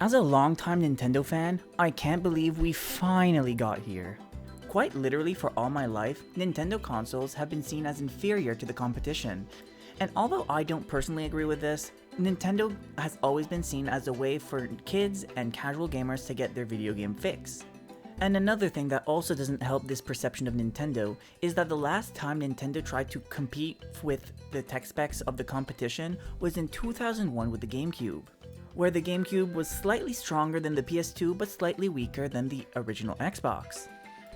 As a longtime Nintendo fan, I can't believe we finally got here. Quite literally for all my life, Nintendo consoles have been seen as inferior to the competition. And although I don't personally agree with this, Nintendo has always been seen as a way for kids and casual gamers to get their video game fix. And another thing that also doesn't help this perception of Nintendo is that the last time Nintendo tried to compete with the tech specs of the competition was in 2001 with the GameCube, where the GameCube was slightly stronger than the PS2 but slightly weaker than the original Xbox.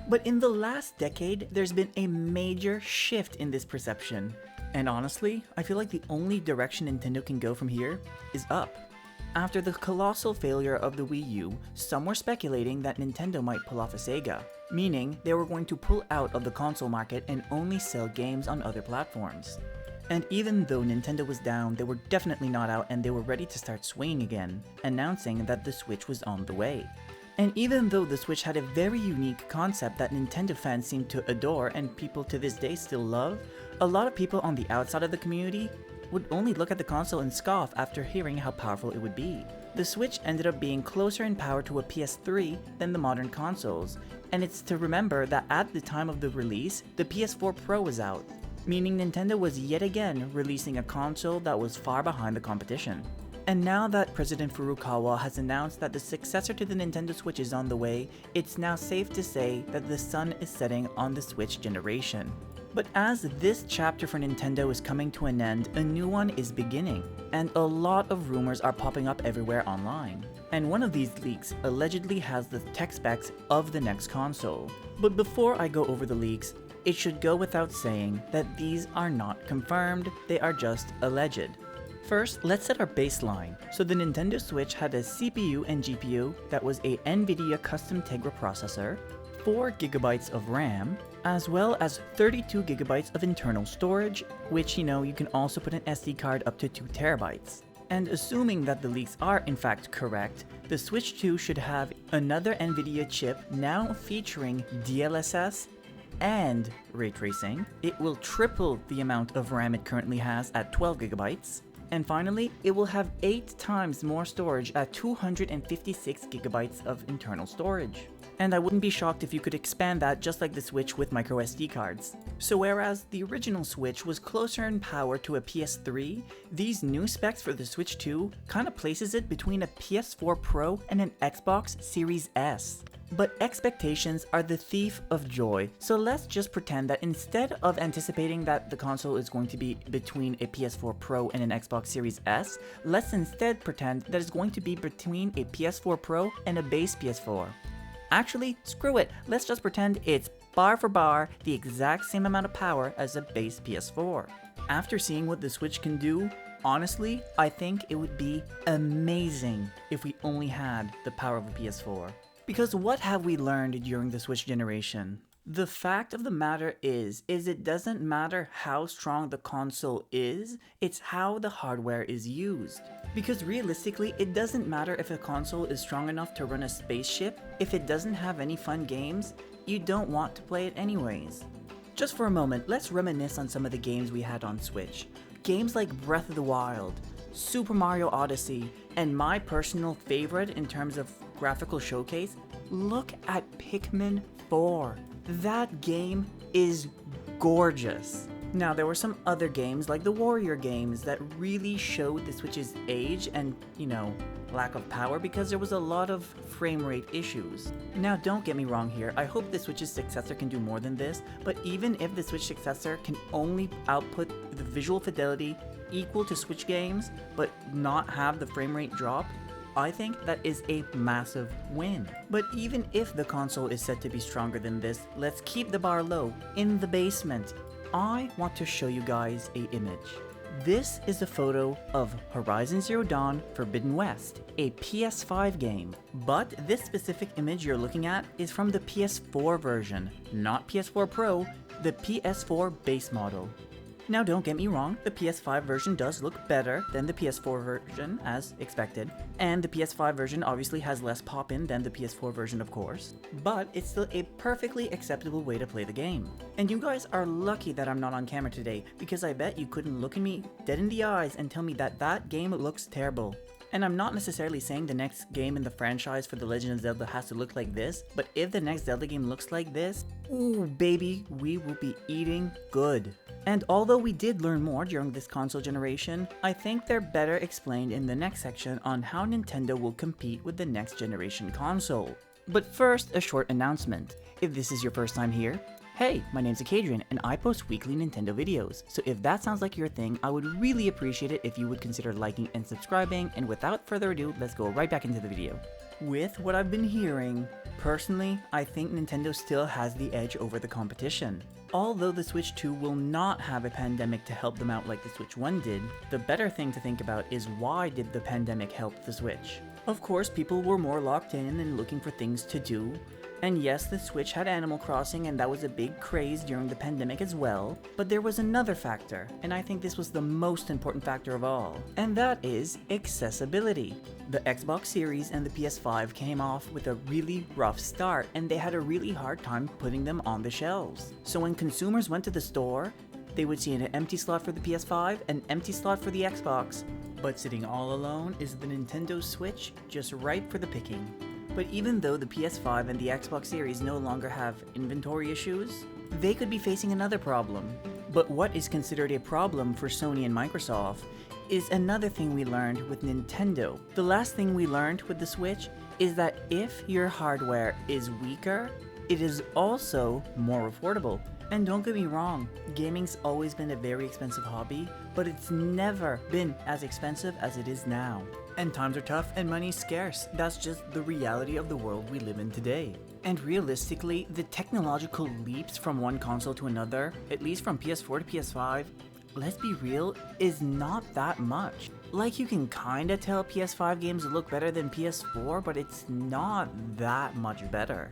But in the last decade, there's been a major shift in this perception. And honestly, I feel like the only direction Nintendo can go from here is up. After the colossal failure of the Wii U, some were speculating that Nintendo might pull off a Sega, meaning they were going to pull out of the console market and only sell games on other platforms. And even though Nintendo was down, they were definitely not out and they were ready to start swinging again, announcing that the Switch was on the way. And even though the Switch had a very unique concept that Nintendo fans seem to adore and people to this day still love, a lot of people on the outside of the community would only look at the console and scoff after hearing how powerful it would be. The Switch ended up being closer in power to a PS3 than the modern consoles, and it's to remember that at the time of the release, the PS4 Pro was out, meaning Nintendo was yet again releasing a console that was far behind the competition. And now that President Furukawa has announced that the successor to the Nintendo Switch is on the way, it's now safe to say that the sun is setting on the Switch generation. But as this chapter for Nintendo is coming to an end, a new one is beginning, and a lot of rumors are popping up everywhere online. And one of these leaks allegedly has the tech specs of the next console. But before I go over the leaks, it should go without saying that these are not confirmed, they are just alleged. First, let's set our baseline. So the Nintendo Switch had a CPU and GPU that was a NVIDIA custom Tegra processor, 4GB of RAM, as well as 32GB of internal storage, which you can also put an SD card up to 2TB. And assuming that the leaks are in fact correct, the Switch 2 should have another NVIDIA chip now featuring DLSS and ray tracing. It will triple the amount of RAM it currently has at 12GB. And finally, it will have 8 times more storage at 256GB of internal storage. And I wouldn't be shocked if you could expand that just like the Switch with microSD cards. So whereas the original Switch was closer in power to a PS3, these new specs for the Switch 2 kinda places it between a PS4 Pro and an Xbox Series S. But expectations are the thief of joy, so let's just pretend that instead of anticipating that the console is going to be between a PS4 Pro and an Xbox Series S, let's instead pretend that it's going to be between a PS4 Pro and a base PS4. Actually, screw it, let's just pretend it's bar for bar the exact same amount of power as a base PS4. After seeing what the Switch can do, honestly, I think it would be amazing if we only had the power of a PS4. Because what have we learned during the Switch generation? The fact of the matter is it doesn't matter how strong the console is, it's how the hardware is used. Because realistically, it doesn't matter if a console is strong enough to run a spaceship, if it doesn't have any fun games, you don't want to play it anyways. Just for a moment, let's reminisce on some of the games we had on Switch. Games like Breath of the Wild, Super Mario Odyssey, and my personal favorite in terms of graphical showcase, look at Pikmin 4. That game is gorgeous. Now there were some other games like the Warrior games that really showed the Switch's age and, lack of power because there was a lot of frame rate issues. Now don't get me wrong here, I hope the Switch's successor can do more than this, but even if the Switch successor can only output the visual fidelity equal to Switch games but not have the frame rate drop, I think that is a massive win. But even if the console is said to be stronger than this, let's keep the bar low, in the basement. I want to show you guys an image. This is a photo of Horizon Zero Dawn Forbidden West, a PS5 game. But this specific image you're looking at is from the PS4 version, not PS4 Pro, the PS4 base model. Now don't get me wrong, the PS5 version does look better than the PS4 version as expected, and the PS5 version obviously has less pop-in than the PS4 version of course, but it's still a perfectly acceptable way to play the game. And you guys are lucky that I'm not on camera today, because I bet you couldn't look at me dead in the eyes and tell me that that game looks terrible. And I'm not necessarily saying the next game in the franchise for The Legend of Zelda has to look like this, but if the next Zelda game looks like this, ooh baby, we will be eating good. And although we did learn more during this console generation, I think they're better explained in the next section on how Nintendo will compete with the next generation console. But first, a short announcement. If this is your first time here, hey, my name's Acadrian and I post weekly Nintendo videos, so if that sounds like your thing, I would really appreciate it if you would consider liking and subscribing, and without further ado, let's go right back into the video. With what I've been hearing, personally, I think Nintendo still has the edge over the competition. Although the Switch 2 will not have a pandemic to help them out like the Switch 1 did, the better thing to think about is why did the pandemic help the Switch? Of course, people were more locked in and looking for things to do. And yes, the Switch had Animal Crossing and that was a big craze during the pandemic as well, but there was another factor, and I think this was the most important factor of all, and that is accessibility. The Xbox Series and the PS5 came off with a really rough start, and they had a really hard time putting them on the shelves. So when consumers went to the store, they would see an empty slot for the PS5, an empty slot for the Xbox, but sitting all alone is the Nintendo Switch, just ripe for the picking. But even though the PS5 and the Xbox Series no longer have inventory issues, they could be facing another problem. But what is considered a problem for Sony and Microsoft is another thing we learned with Nintendo. The last thing we learned with the Switch is that if your hardware is weaker, it is also more affordable. And don't get me wrong, gaming's always been a very expensive hobby, but it's never been as expensive as it is now. And times are tough and money's scarce. That's just the reality of the world we live in today. And realistically, the technological leaps from one console to another, at least from PS4 to PS5, let's be real, is not that much. Like, you can kinda tell PS5 games look better than PS4, but it's not that much better.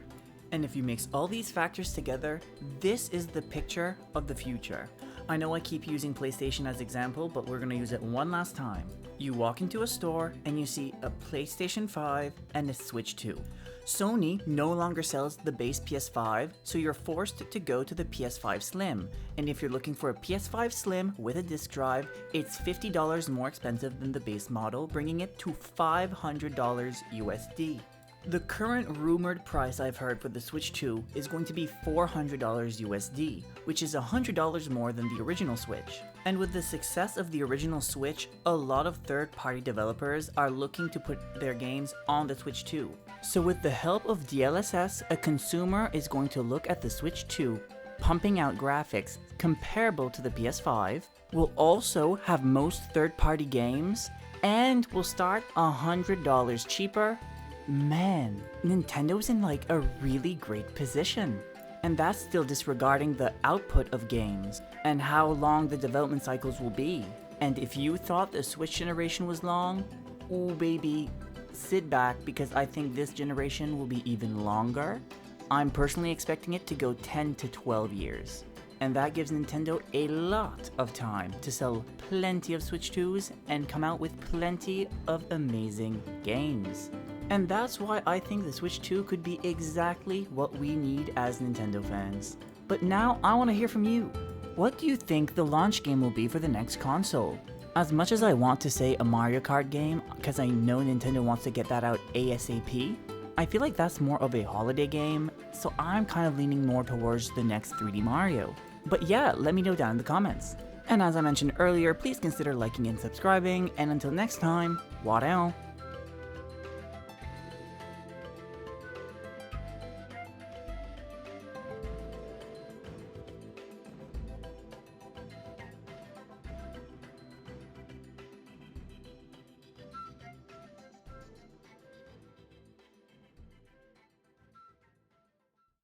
And if you mix all these factors together, this is the picture of the future. I know I keep using PlayStation as example, but we're gonna use it one last time. You walk into a store and you see a PlayStation 5 and a Switch 2. Sony no longer sells the base PS5, so you're forced to go to the PS5 Slim. And if you're looking for a PS5 Slim with a disc drive, it's $50 more expensive than the base model, bringing it to $500 USD. The current rumored price I've heard for the Switch 2 is going to be $400 USD, which is $100 more than the original Switch. And with the success of the original Switch, a lot of third-party developers are looking to put their games on the Switch 2. So with the help of DLSS, a consumer is going to look at the Switch 2, pumping out graphics comparable to the PS5, will also have most third-party games, and will start $100 cheaper. Man, Nintendo's in like a really great position. And that's still disregarding the output of games and how long the development cycles will be. And if you thought the Switch generation was long, oh baby, sit back, because I think this generation will be even longer. I'm personally expecting it to go 10 to 12 years. And that gives Nintendo a lot of time to sell plenty of Switch 2s and come out with plenty of amazing games. And that's why I think the Switch 2 could be exactly what we need as Nintendo fans. But now I want to hear from you. What do you think the launch game will be for the next console? As much as I want to say a Mario Kart game, because I know Nintendo wants to get that out ASAP, I feel like that's more of a holiday game, so I'm kind of leaning more towards the next 3D Mario. But yeah, let me know down in the comments. And as I mentioned earlier, please consider liking and subscribing, and until next time, Waddell.